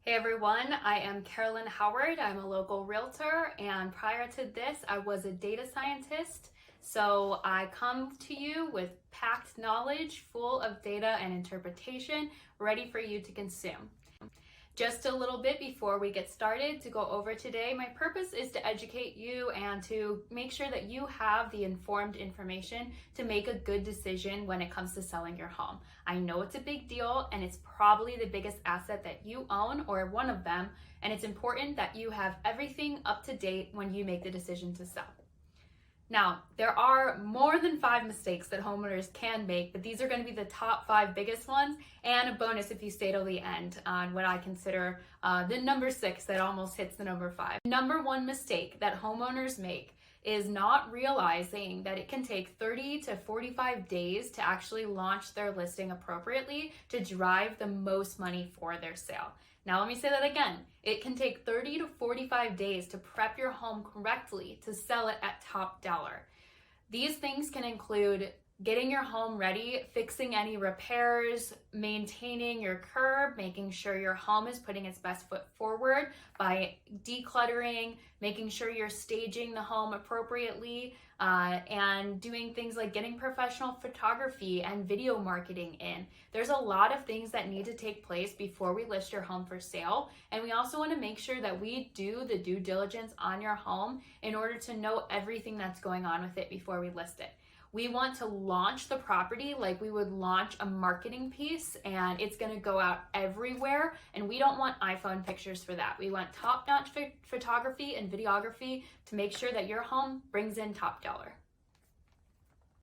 Hey everyone, I am Carolynn Howard. I'm a local realtor, and prior to this, I was a data scientist. So I come to you with packed knowledge, full of data and interpretation, ready for you to consume. Just a little bit before we get started to go over today, my purpose is to educate you and to make sure that you have the informed information to make a good decision when it comes to selling your home. I know it's a big deal and it's probably the biggest asset that you own or one of them, and it's important that you have everything up to date when you make the decision to sell. Now, there are more than 5 mistakes that homeowners can make, but these are going to be the top 5 biggest ones, and a bonus if you stay till the end on what I consider the number 6 that almost hits the number 5. Number 1 mistake that homeowners make is not realizing that it can take 30 to 45 days to actually launch their listing appropriately to drive the most money for their sale. Now let me say that again. It can take 30 to 45 days to prep your home correctly to sell it at top dollar. These things can include getting your home ready, fixing any repairs, maintaining your curb, making sure your home is putting its best foot forward by decluttering, making sure you're staging the home appropriately, and doing things like getting professional photography and video marketing in. There's a lot of things that need to take place before we list your home for sale. And we also want to make sure that we do the due diligence on your home in order to know everything that's going on with it before we list it. We want to launch the property like we would launch a marketing piece, and it's going to go out everywhere, and we don't want iPhone pictures for that. We want top-notch photography and videography to make sure that your home brings in top dollar.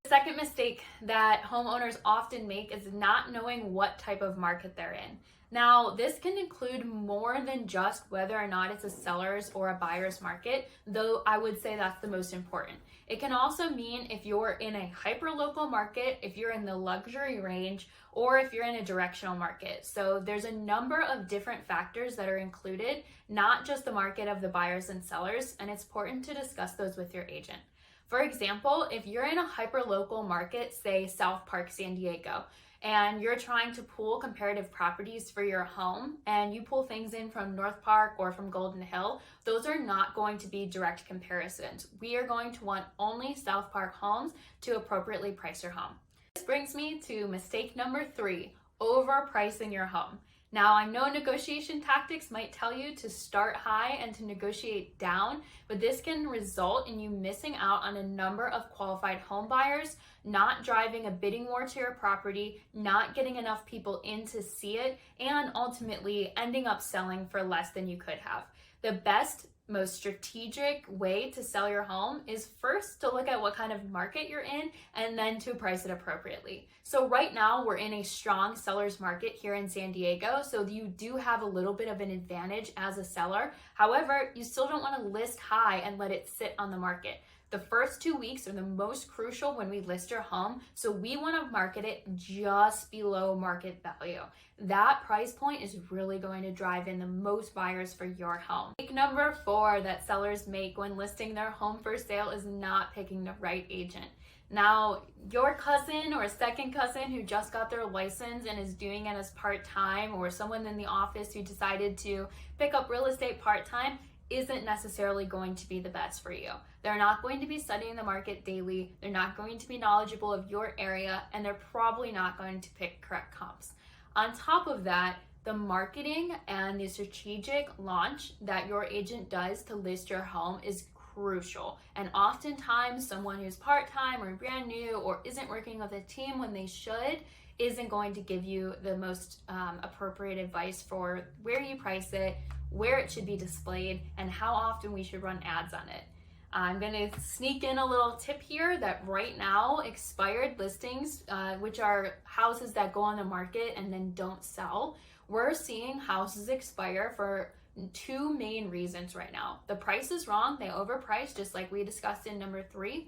The second mistake that homeowners often make is not knowing what type of market they're in. Now, this can include more than just whether or not it's a seller's or a buyer's market, though I would say that's the most important. It can also mean if you're in a hyper-local market, if you're in the luxury range, or if you're in a directional market. So there's a number of different factors that are included, not just the market of the buyers and sellers, and it's important to discuss those with your agent. For example, if you're in a hyper-local market, say South Park, San Diego, and you're trying to pull comparative properties for your home, and you pull things in from North Park or from Golden Hill, those are not going to be direct comparisons. We are going to want only South Park homes to appropriately price your home. This brings me to mistake number 3, overpricing your home. Now, I know negotiation tactics might tell you to start high and to negotiate down, but this can result in you missing out on a number of qualified home buyers, not driving a bidding war to your property, not getting enough people in to see it, and ultimately ending up selling for less than you could have. The best, most strategic way to sell your home is first to look at what kind of market you're in and then to price it appropriately. So right now we're in a strong seller's market here in San Diego, so you do have a little bit of an advantage as a seller. However, you still don't want to list high and let it sit on the market. The first 2 weeks are the most crucial when we list your home, so we want to market it just below market value. That price point is really going to drive in the most buyers for your home. Mistake number 4 that sellers make when listing their home for sale is not picking the right agent. Now, your cousin or second cousin who just got their license and is doing it as part-time, or someone in the office who decided to pick up real estate part-time, isn't necessarily going to be the best for you. They're not going to be studying the market daily, they're not going to be knowledgeable of your area, and they're probably not going to pick correct comps. On top of that, the marketing and the strategic launch that your agent does to list your home is crucial. And oftentimes someone who's part-time or brand new or isn't working with a team when they should isn't going to give you the most appropriate advice for where you price it, where it should be displayed, and how often we should run ads on it. I'm going to sneak in a little tip here that right now expired listings, which are houses that go on the market and then don't sell, we're seeing houses expire for 2 main reasons right now. The price is wrong, they overpriced just like we discussed in number 3,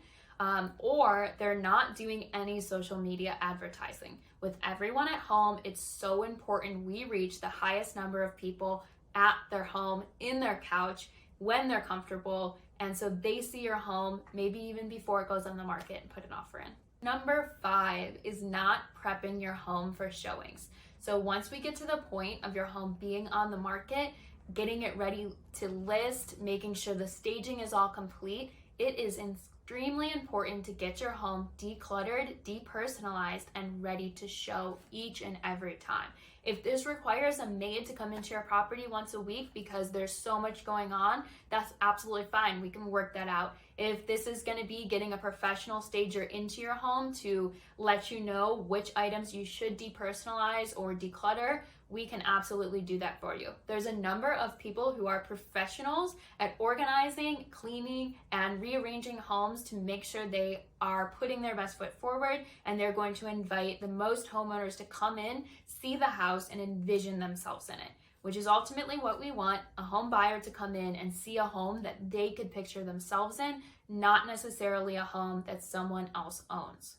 or they're not doing any social media advertising. With everyone at home, it's so important we reach the highest number of people at their home, in their couch, when they're comfortable, and so they see your home maybe even before it goes on the market and put an offer in. Number 5 is not prepping your home for showings. So once we get to the point of your home being on the market, getting it ready to list, making sure the staging is all complete, it is extremely important to get your home decluttered, depersonalized, and ready to show each and every time. If this requires a maid to come into your property once a week because there's so much going on, that's absolutely fine. We can work that out. If this is going to be getting a professional stager into your home to let you know which items you should depersonalize or declutter, we can absolutely do that for you. There's a number of people who are professionals at organizing, cleaning, and rearranging homes to make sure they are putting their best foot forward, and they're going to invite the most homeowners to come in, see the house, and envision themselves in it, which is ultimately what we want, a home buyer to come in and see a home that they could picture themselves in, not necessarily a home that someone else owns.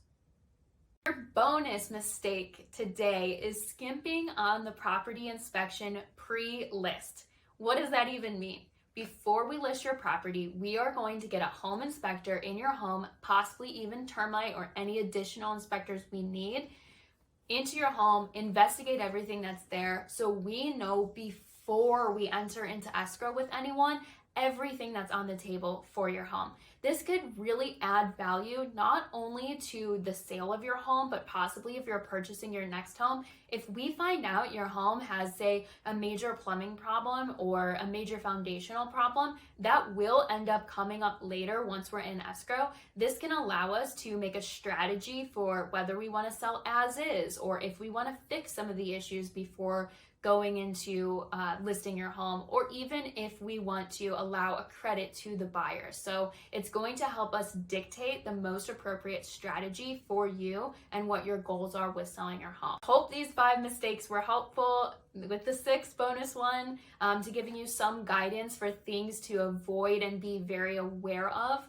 Your bonus mistake today is skimping on the property inspection pre-list. What does that even mean? Before we list your property, we are going to get a home inspector in your home, possibly even termite or any additional inspectors we need, into your home, investigate everything that's there so we know before we enter into escrow with anyone everything that's on the table for your home. This could really add value not only to the sale of your home, but possibly if you're purchasing your next home. If we find out your home has, say, a major plumbing problem or a major foundational problem, that will end up coming up later once we're in escrow. This can allow us to make a strategy for whether we want to sell as is or if we want to fix some of the issues before going into listing your home, or even if we want to allow a credit to the buyer. So it's going to help us dictate the most appropriate strategy for you and what your goals are with selling your home. Hope these 5 mistakes were helpful, with the 6th bonus one to giving you some guidance for things to avoid and be very aware of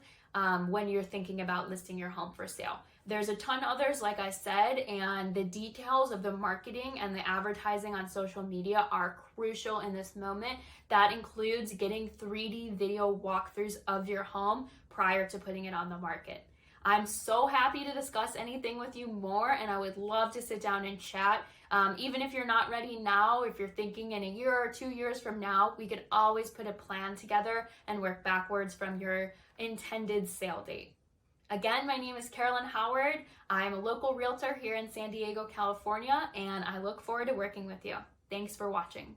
when you're thinking about listing your home for sale. There's a ton others, like I said, and the details of the marketing and the advertising on social media are crucial in this moment. That includes getting 3D video walkthroughs of your home prior to putting it on the market. I'm so happy to discuss anything with you more, and I would love to sit down and chat. Even if you're not ready now, if you're thinking in a year or 2 years from now, we could always put a plan together and work backwards from your intended sale date. Again, my name is Carolynn Howard. I'm a local realtor here in San Diego, California, and I look forward to working with you. Thanks for watching.